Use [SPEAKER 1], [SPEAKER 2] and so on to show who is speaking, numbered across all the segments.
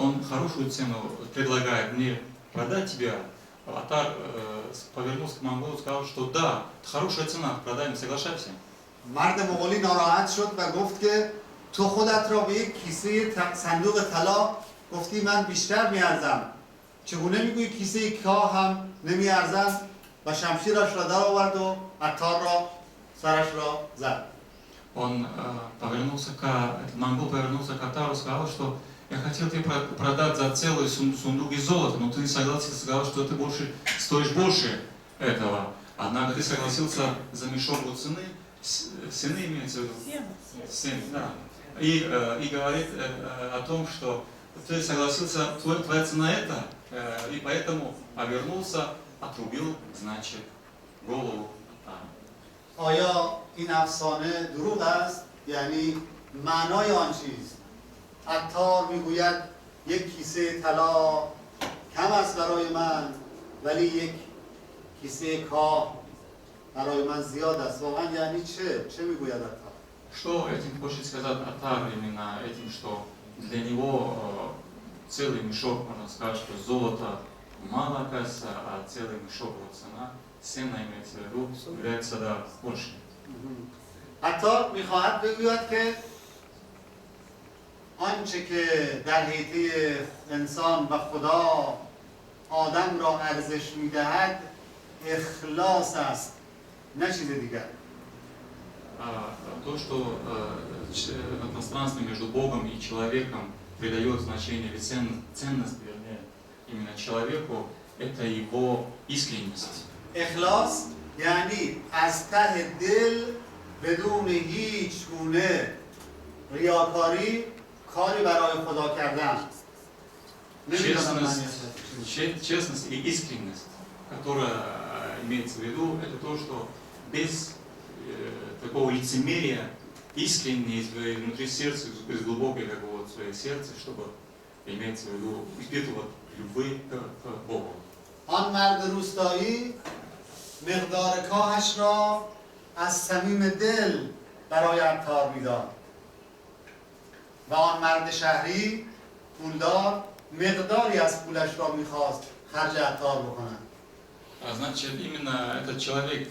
[SPEAKER 1] он хорошую цену предлагает мне продать тебя, Атар повернулся к монголу и сказал, что да, хорошая цена, продай, соглашайся.
[SPEAKER 2] مرد مغولی ناراحت شد و گفت که تو خودت را به یک کیسه صندوق طلا گفتی من بیشتر میارزم، چگونه میگویی کیسه کاه هم نمیارزم؟ و شمشیرش را در آورد و عطار را سرش را زد.
[SPEAKER 1] Он повернулся этот монгол повернулся к Атару и сказал, что я хотел тебе продать за целый сундук из золота, но ты согласился, сказал, что ты стоишь больше этого. Однако ты согласился за мешок вот цены имеется в виду? Сена, да. И говорит о том, что ты согласился, твоя цена это, и поэтому повернулся, отрубил, значит, голову Атара.
[SPEAKER 2] آیا این افسانه دروغ است؟ یعنی معنای آن چیست؟ عطار میگوید یک کیسه طلا کم است برای من، ولی یک کیسه کاه برای من زیاد است. واقعا یعنی چه میگوید عطار؟
[SPEAKER 1] Что этим хочет сказать Атар именно этим, что для него целый мешок, можно сказать, что золото мало оказывается, а целый мешок его цена имеется в виду, является да, больше.
[SPEAKER 2] عطار میخواهد بگوید که آنچه که در حیطه انسان و خدا آدم را ارزش میدهد اخلاص است، نه چیز دیگر.
[SPEAKER 1] То, что пространство между Богом и человеком придает значение или ценность, вернее, именно человеку, это его искренность.
[SPEAKER 2] اخلاص یعنی از ته دل بدون هیچ گونه ریاکاری کاری برای خدا کردن.
[SPEAKER 1] Честность и искренность, которая имеется в виду, это то, что без такого лицемерия, искренне внутри сердца, из глубокой как бы, вот, своей сердца, чтобы имеется в виду испытывать любовь к Богу.
[SPEAKER 2] آن مرد روستایی مقدار کاهش را از صمیم دل برای عطار میداد و آن مرد شهری پولدار مقداری از پولش را میخواست خرج عطار بکنند.
[SPEAKER 1] Значит, именно этот человек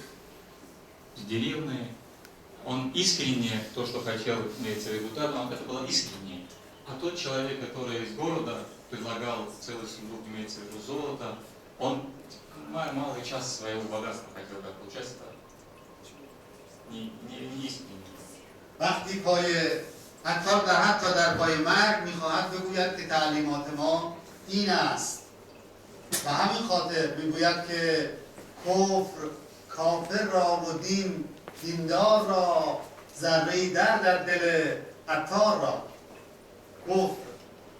[SPEAKER 1] из деревни, он искренне то, что хотел, имеется в виду, да, это было искренне. А тот человек, который из города предлагал целый сундук, имеется в виду золото, он малый часть своего богатства хотел, как получается, не искренне.
[SPEAKER 2] وقتی پای عطار حتی در پای مرگ میخواهد بگوید که تعلیمات ما این است و همین خاطر میگوید که کفر کافر را و دیندار را ذره‌ای در دل عطار را، کفر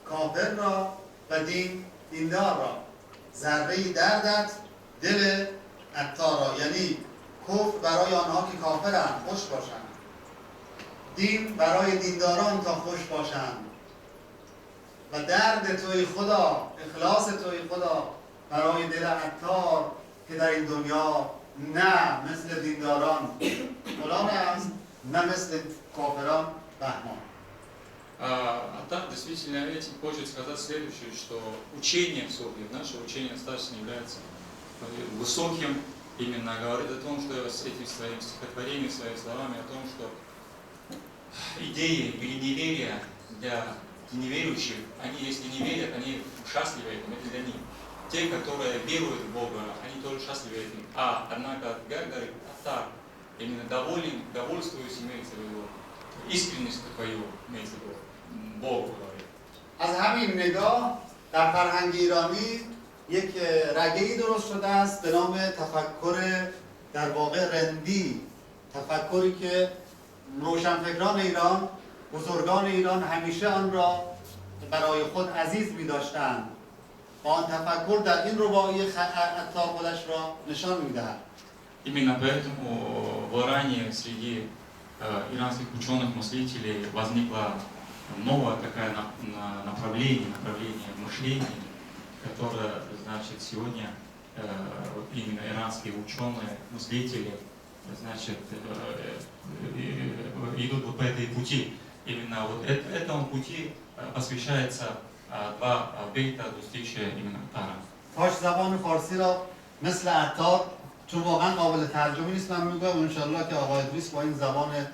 [SPEAKER 2] کافر را و دیندار را ذره‌ای در دل عطار را، یعنی کفر برای آنها که کافرند خوش باشند، دین برای دینداران تا خوش باشند و درد توی خدا، اخلاص توی خدا برای دل عطار که در این دنیا نه مثل دینداران فلان است، نه مثل کافران بهمان.
[SPEAKER 1] А так действительно этим хочет сказать следующее, что учение в Софии, наше учение достаточно является высоким, именно говорит о том, что с этим своим стихотворением, своими словами, о том, что идеи или неверия для неверующих, они если не верят, они счастливы этим, это для них. Те, которые веруют в Бога, они тоже счастливы этим. Однако, как говорит Атар, именно довольствуюсь, имеется в виду, искренность твою, имеется в виду, Бог говорит.
[SPEAKER 2] از همین نگاه در فرهنگ ایرانی یک رگه‌ای درست شده است به نام تفکر در واقع رندی، تفکری که روشنفکران ایران، بزرگان ایران همیشه آن را برای خود عزیز می داشتند و آن تفکر در این رباعی عطار خودش را نشان می دهد.
[SPEAKER 1] Именно поэтому в Иране среди иранских ученых-мыслителей возникло новое такое направление мышления, которое, значит, сегодня именно иранские ученые, мыслители, значит, идут вот по этой пути. Именно вот этому пути посвящается два бейта, достигшие именно Атара.
[SPEAKER 2] کاش زبان فارسی را مثل عطار چون واقعا قابل ترجمه نیست من میگم انشالله که آقای ادریس با این زبان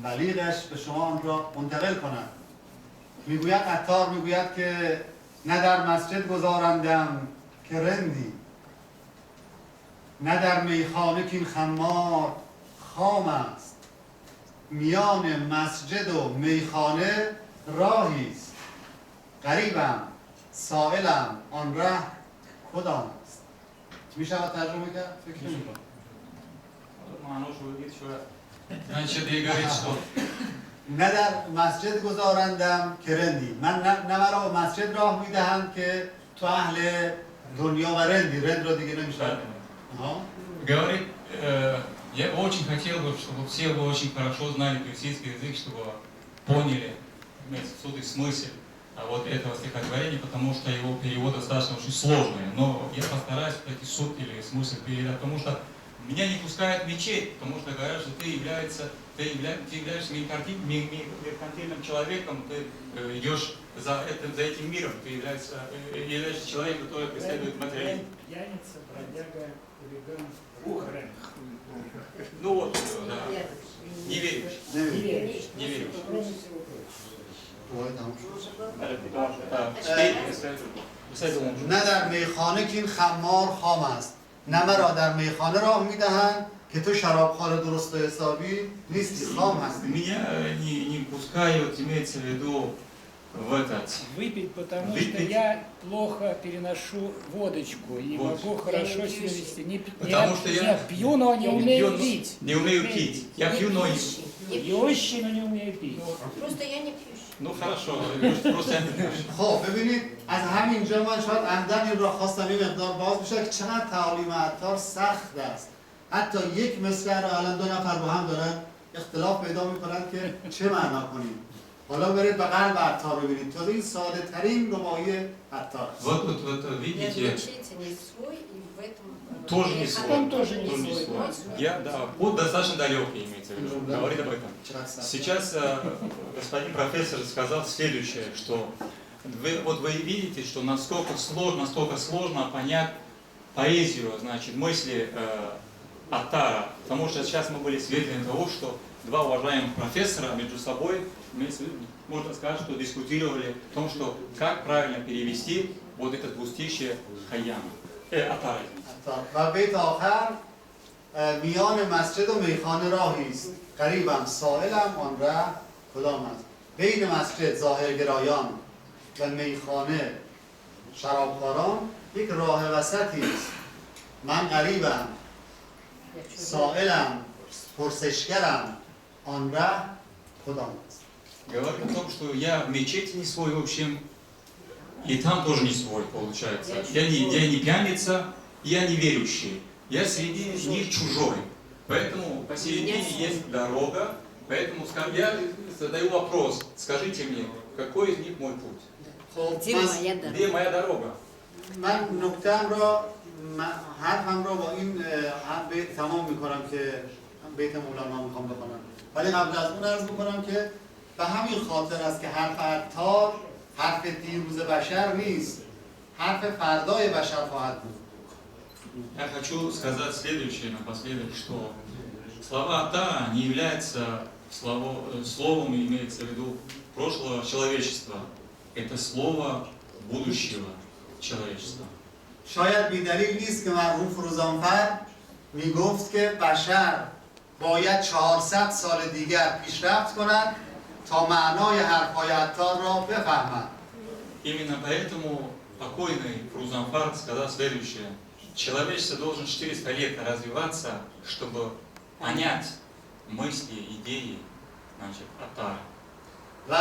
[SPEAKER 2] بلیغش به شما آن را منتقل کنند. میگوید عطار میگوید که نه در مسجد گذارندم که رندی، نه در میخانه که این خمار خام است، میان مسجد و میخانه راهی است، غریبم سائلم آن ره کدام است. میشه ترجمه کرد؟ فکر نمی‌کنم.
[SPEAKER 1] Значит, и говорит, что
[SPEAKER 2] نه در مسجد گذارندم که رندی، من نه مرا مسجد راه میدهند که تو اهل دنیا و رندی، رند را دیگه نمیشه.
[SPEAKER 1] говорит, я очень хотел бы, чтобы все вы очень хорошо знали персидский язык, чтобы поняли суть и смысл вот этого стихотворения, потому что его перевод достаточно очень сложный. Но я постараюсь эти суть или смысл передать, потому что меня не пускают в мечеть, потому что говорят, что ты являешься меркантильным человеком, ты идешь за этим миром, ты являешься человеком, который преследует материализм.
[SPEAKER 3] Пьяница, бродяга, хулиган, ухрен.
[SPEAKER 1] Ну вот, да. Не веришь. Не веришь.
[SPEAKER 2] نه در میخانه که این خمار خام است، نه مرا در میخانه راه میدهند که تو شرابخوار درست و حسابی نیستی، خام هستی.
[SPEAKER 1] Меня не пускают, имеется в виду в этот.
[SPEAKER 3] Выпить, потому что я плохо переношу водочку и могу хорошо себя вести.
[SPEAKER 1] Потому что я
[SPEAKER 3] пью, но не умею пить.
[SPEAKER 1] Не умею пить. Я пью, но не...
[SPEAKER 3] Пьющий, но не умею пить.
[SPEAKER 4] Просто я не пьющий.
[SPEAKER 1] Ну хорошо, просто я не пью.
[SPEAKER 2] خب ببینید از همینجا من شاید عمدن این را خواستم این مقدار باز بشه که چقدر تعالیم عطار سخت است. حتی یک مصرع را الان دو نفر با هم دارن اختلاف پیدا میکنن که چه معنا کنیم. حالا برید به قلب عطار ببینید، تا این ساده ترین رباعی عطار است.
[SPEAKER 1] Вот
[SPEAKER 4] Нет,
[SPEAKER 1] видите,
[SPEAKER 4] учитель не свой, и в этом...
[SPEAKER 1] тоже не свой.
[SPEAKER 3] Он тоже не свой.
[SPEAKER 1] Я, да, путь достаточно далекий, имеется в виду, говорит об этом. Сейчас господин профессор сказал следующее, что вы видите, что насколько сложно понять поэзию, значит, мысли Атара, потому что сейчас мы были свидетелями того, что два уважаемых профессора между собой, можно сказать, что дискутировали о том, что как правильно перевести вот это двустишье Хайяма, Атара.
[SPEAKER 2] و بیت آخر میان مسجد و میخانه راهی است، غریبم سائلم آن ره کدام است. بین مسجد ظاهرگرایان و میخانه شرابخواران یک راه وسطی است. من غریبم سائلم پرسشگرم آن ره کدام است.
[SPEAKER 1] Говорит о том, что я в мечети не свой, в общем, и там тоже не свой, получается. Я не пьяница, я не верующий. Я среди них чужой. Поэтому посередине есть дорога. Поэтому я задаю вопрос. Скажите мне, какой из них мой путь? Где моя дорога?
[SPEAKER 2] من نکته‌ام را حرفم را با این بیت تمام میکنم که بیت مولانا میخوام بخونم، ولی قبل از اون عرض میکنم که به همین خاطر است که حرف عطار حرف دیروز بشر نیست، حرف فردای بشر خواهد بود.
[SPEAKER 1] Я хочу сказать следующее напоследок, что слова Атара не являются словом, имеется в виду прошлого человечества. Это слово будущего человечества.
[SPEAKER 2] شاید بی‌دلیل نیست که مرحوم فروزانفر میگفت که بشر باید 400 سال دیگر پیشرفت کند تا معنای حرفهای عطار را بفهمند.
[SPEAKER 1] Именно поэтому покойный Фрузанфар сказал следующее. Человечество должен 400 лет развиваться, чтобы понять мысли, идеи, значит, Атара.
[SPEAKER 2] و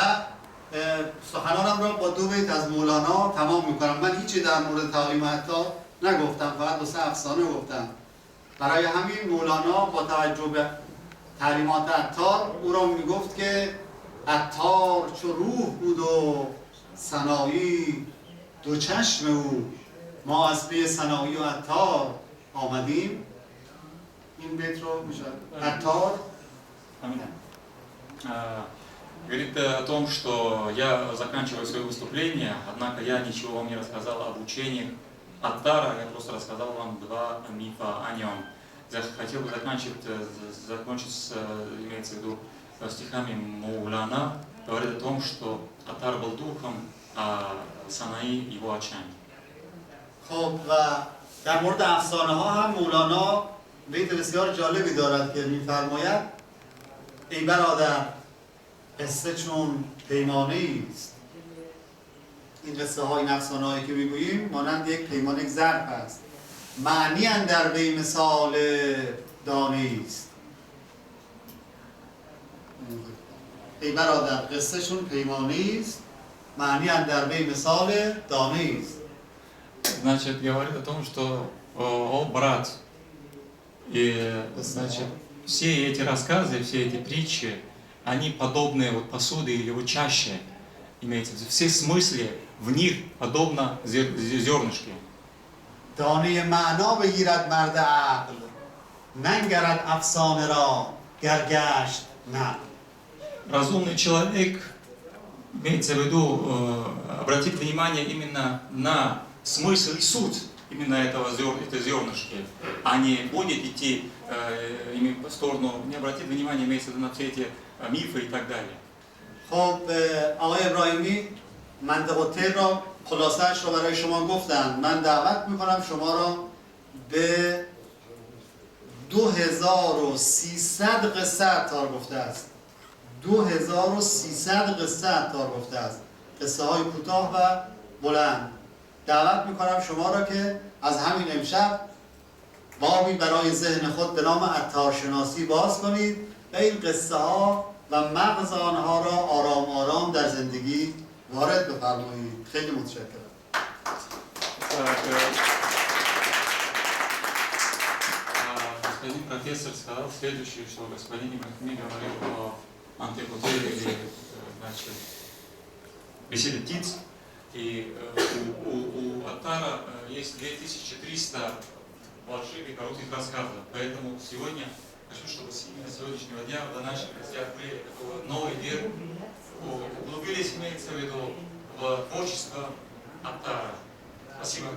[SPEAKER 2] سخنانم را با دو بیت از مولانا تمام میکنم. من هیچی در مورد تعالیم عطار نگفتم، فقط دو سه افسانه گفتم. برای همین مولانا با توجه به تعلیمات عطار او را میگفت که عطار چو روح بود و سنایی دو چشم او، ما از پی سنایی و عطار آمدیم. این بیت رو میشه عطار
[SPEAKER 1] говорит о том, что я заканчиваю свое выступление, однако я ничего вам не рассказал об учениях Аттара, я просто рассказал вам два мифа о нем. Хотел бы закончить имеется в виду, стихами Маулана, говорит о том, что Аттар был духом, а Санаи его очами.
[SPEAKER 2] خب و در مورد افسانه ها هم مولانا بیت بسیار جالبی دارد که می‌فرماید ای برادر قصه چون پیمانه است. این قصه های این افسانه هایی که میگوییم مانند یک پیمانه، یک ظرف است. معنی اندر وی مثال دانه است. ای برادر قصه چون پیمانه است، معنی اندر وی مثال دانه است.
[SPEAKER 1] Значит, говорит о том, что, о брат, и, значит, все эти рассказы, все эти притчи, они подобны вот посуде или вот чаще, имеется в виду, все смыслы в них подобно зернышке.
[SPEAKER 2] دانه معنا بگیرد مرد عقل، ننگرد افسانه را گر گشت نه.
[SPEAKER 1] Разумный человек, имеется в виду, обратит внимание именно на смысл и суть именно этой зернышки, а не будет идти в сторону, не обратит внимание, имеется в виду, на все эти мифы и так далее.
[SPEAKER 2] خب آقای ابراهیمی منطق الطیر را خلاصه‌اش را برای شما گفتن. من دعوت میکنم شما را به 2300 قصه عطار گفته است. 2300 قصه عطار گفته است. قصه های کوتاه و بلند. دعوت میکنم شما را که از همین امشب بابی برای ذهن خود به نام عطارشناسی باز کنید و این قصه ها و مغز آنها را آرام آرام در زندگی وارد بفرمایید. خیلی متشکرم.
[SPEAKER 1] Господин профессор сказал следующее, что господин Ибрахими говорил о антикутере или, значит, беседе птиц. И у Аттара есть 2300 больших и коротких рассказов. Поэтому сегодня хочу, чтобы именно с сегодняшнего дня в наших гостях были новый мир, углубились, имеется в виду, в творчество Аттара. Спасибо.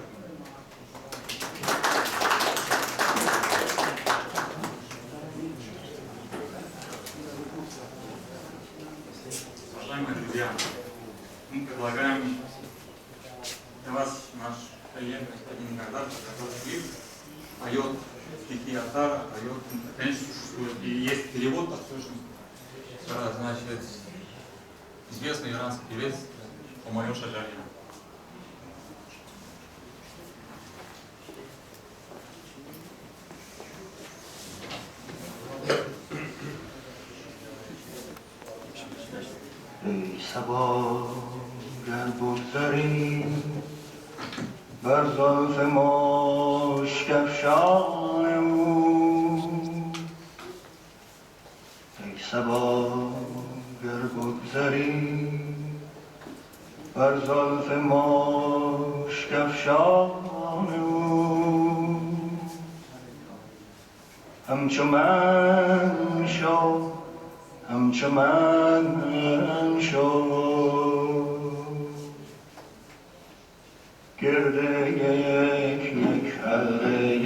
[SPEAKER 1] Уважаемые друзья, мы предлагаем для вас наш коллега господин Гардар, который поет стихи Аттара, поет, конечно, существует, и есть перевод, значит, известный иранский певец Омайо Шаджарян.
[SPEAKER 5] ای صبا گر بگذاریم بر زلف مشک افشان او، ای صبا گر بگذاریم بر زلف مشک افشان او، همچو من شو، همچو من شو، گرده یک حلقه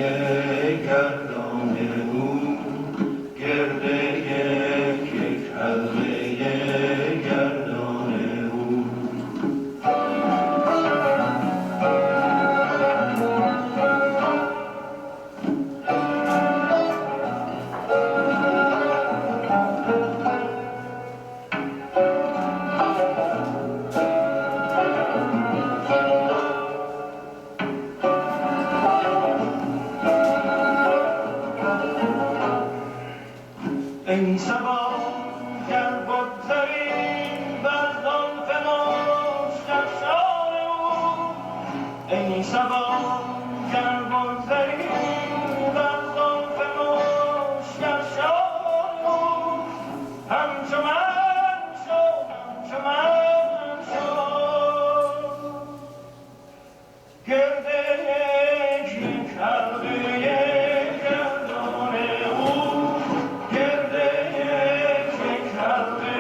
[SPEAKER 5] گردان او، گرده یک حلقه گردان او. ای صبا گر بگذری بر زلف مشک افشان او، ای صبا گر بگذری بر زلف مشک افشان او، همچو من شو، همچو من شو، گرده یک حلقه گردان او، گرده یک حلقه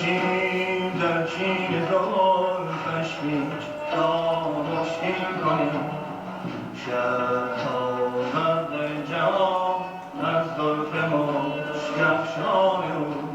[SPEAKER 5] باشیم در چین زلفش پیچ تا مشکین کنیم شب تا برق جهان از زلف مشک افشان او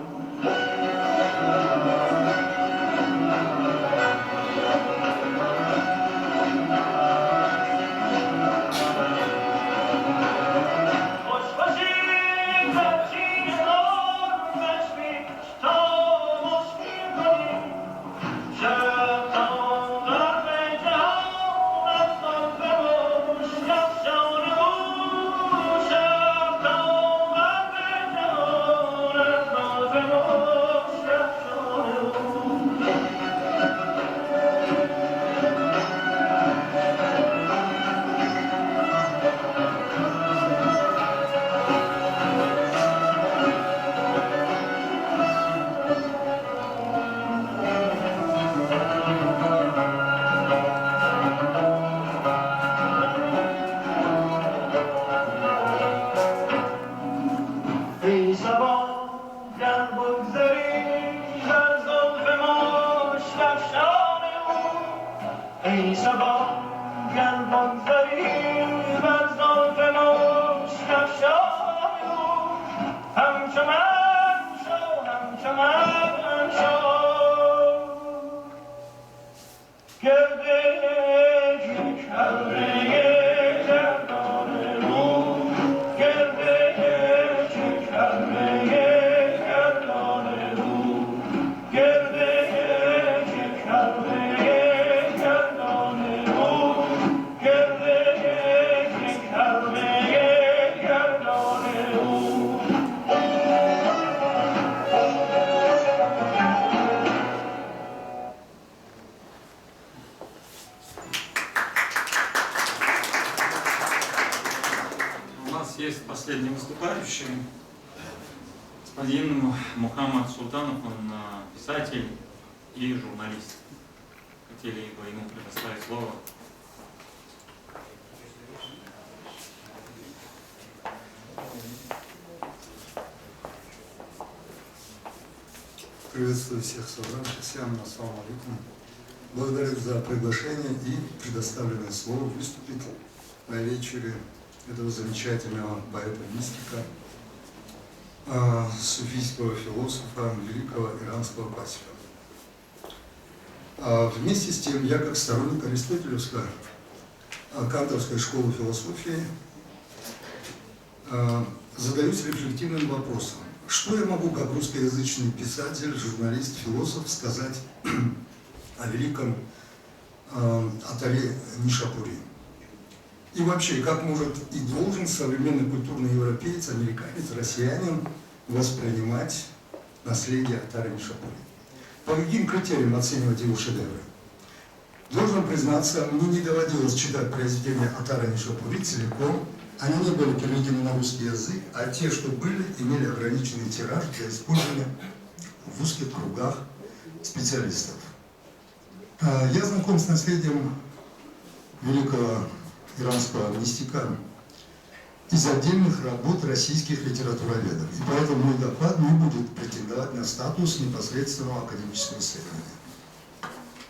[SPEAKER 1] Есть последний выступающий, господин Мухаммад Султанов, он писатель и журналист. Хотели бы ему предоставить слово.
[SPEAKER 6] Приветствую всех собравшихся. Ассаламу алейкум. Благодарю за приглашение и предоставленное слово выступить на вечере этого замечательного поэта-мистика, суфийского философа, великого иранского классика. Вместе с тем, я как сторонник аристотелевской, кантовской школы философии задаюсь рефлективным вопросом. Что я могу, как русскоязычный писатель, журналист, философ, сказать о великом Атаре Нишапури? И вообще, как может и должен современный культурный европеец, американец, россиянин воспринимать наследие Атары Нишапури? По каким критериям оценивать его шедевры? Должен признаться, мне не доводилось читать произведения Атары Нишапури целиком. Они не были переведены на русский язык, а те, что были, имели ограниченный тираж для использования в узких кругах специалистов. Я знаком с наследием великого иранского мистика из отдельных работ российских литературоведов. И поэтому мой доклад не будет претендовать на статус непосредственного академического исследования.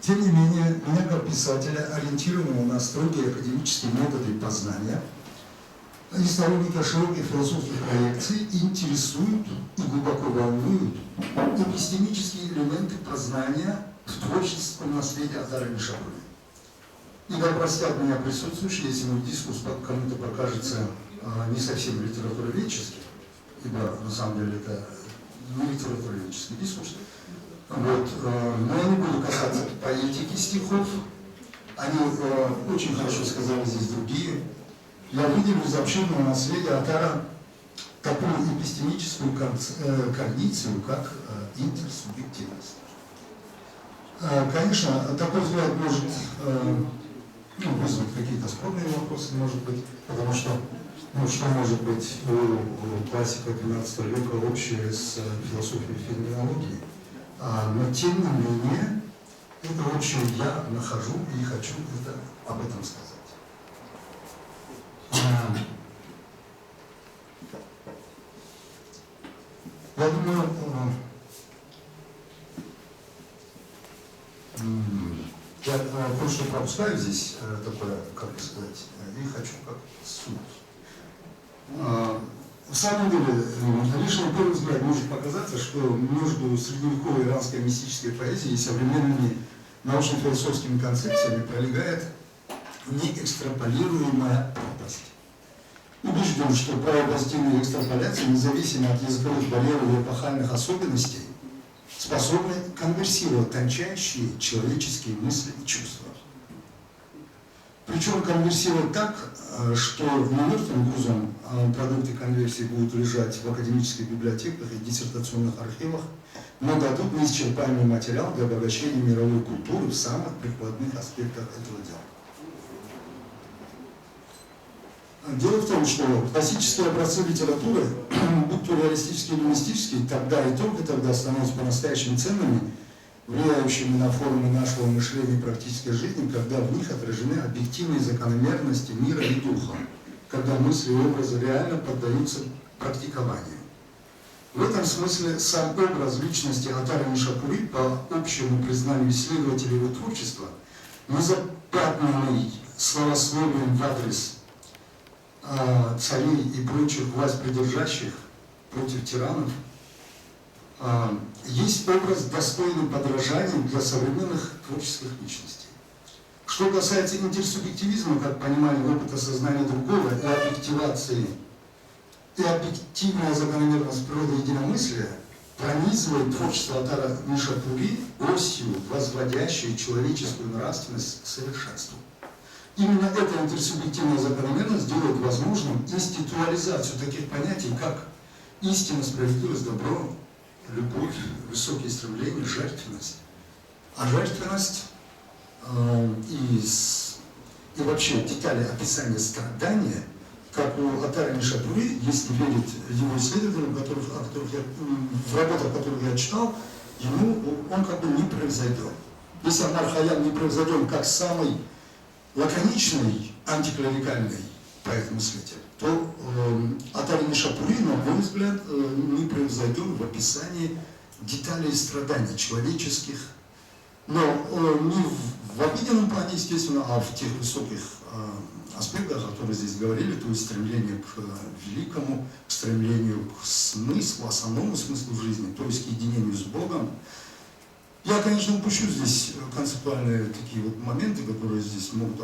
[SPEAKER 6] Тем не менее, меня как писателя, ориентированного на строгие академические методы познания, и сторонника широких философских проекций, интересуют и глубоко волнуют эпистемические элементы познания в творческом наследии Атары Нишапури. И да простят меня присутствующие, если мой дискурс кому-то покажется не совсем литературоведческим, ибо на самом деле это не литературоведческий дискурс. Вот, но я не буду касаться поэтики стихов, они очень хорошо сказали здесь другие. Я выделю из обширного наследия Атара такую эпистемическую когницию, как интерсубъективность. Конечно, такой взгляд может вызвать какие-то спорные вопросы, может быть, потому что, что может быть у классика 12 века общее с философией феноменологии. Но тем не менее, это общее я нахожу и хочу об этом сказать. Я думаю, кое-что пропускаю здесь, такое, как сказать, и хочу как суть. В самом деле, лишь на первый взгляд может показаться, что между средневековой иранской мистической поэзией и современными научно-философскими концепциями пролегает неэкстраполируемая пропасть. Убежден, что правопостильные экстраполяции, независимо от языковых барьеров и эпохальных особенностей, способны конверсировать тончайшие человеческие мысли и чувства. Причем конверсировать так, что не мертвым грузом продукты конверсии будут лежать в академических библиотеках и диссертационных архивах, но дадут неисчерпаемый материал для обогащения мировой культуры в самых прикладных аспектах этого дела. Дело в том, что классические образцы литературы, будь то реалистические или мистические, тогда и только тогда становятся по-настоящему ценными, влияющими на формы нашего мышления и практической жизни, когда в них отражены объективные закономерности мира и духа, когда мысли и образы реально поддаются практикованию. В этом смысле сам образ личности Атара Нишапури, по общему признанию исследователей его творчества, не запятнанный словословием в адрес царей и прочих власть придержащих против тиранов, есть образ достойный подражания для современных творческих личностей. Что касается интерсубъективизма, как понимания опыта сознания другого и объективации, и объективная закономерность природы единомыслия пронизывает творчество Атара Нишапури осью, возводящей человеческую нравственность к совершенству. Именно эта интерсубъективная закономерность делает возможным институализацию таких понятий, как истина, справедливость, добро, любовь, высокие стремления, жертвенность. А жертвенность и вообще детали описания страдания, как у Атара Нишапури, если верить его исследователям, в работах которых я читал, он как бы не превзойден. Если Амар Хайям не превзойден как самый лаконичный антиклерикальный поэт-мыслитель, то Атара Нишапури, на мой взгляд, не превзойден в описании деталей страданий человеческих, но не в обыденном плане, естественно, а в тех высоких аспектах, о которых здесь говорили, то есть стремление к великому, стремлению к смыслу, основному смыслу жизни, то есть к единению с Богом. Я, конечно, упущу здесь концептуальные такие вот моменты, которые здесь могут